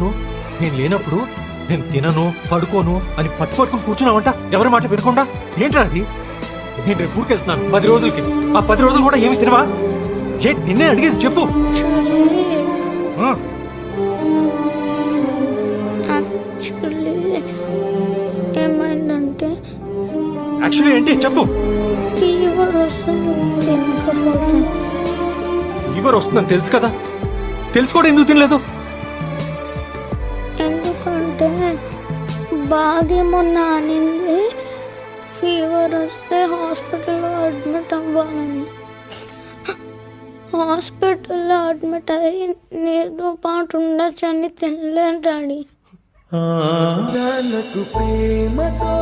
అవును, నేను లేనప్పుడు నేను తినను పడుకోను అని పట్టుకొని కూర్చున్నావంట ఎవరి మాట వినకుండా. ఏంట్రా అది? నేను రేపు ఊరికెళ్తున్నాను 10 రోజులకి. ఆ 10 రోజులు కూడా ఏమి తినవా? ఏంటి నిన్నే అడిగేది, చెప్పు. ఆ, యాక్చువల్లీ ఏమైందంటే యాక్చువల్లీ ఏంటి చెప్పు. ఫీవర్ వస్తుంది, తినకపోతే. ఫీవర్ వస్తుందని తెలుసు కదా, తెలుసు కూడా ఎందుకు తినలేదు? ఎందుకంటే బాగా మొన్న అనింది ఫీవర్ వస్తే హాస్పిటల్లో అడ్మిట్ అవ్వాలని. హాస్పిటల్లో అడ్మిట్ అయ్యి నీతో పాటు ఉండొచ్చని తినలేను డాడీ. నాన్నకు ప్రేమతో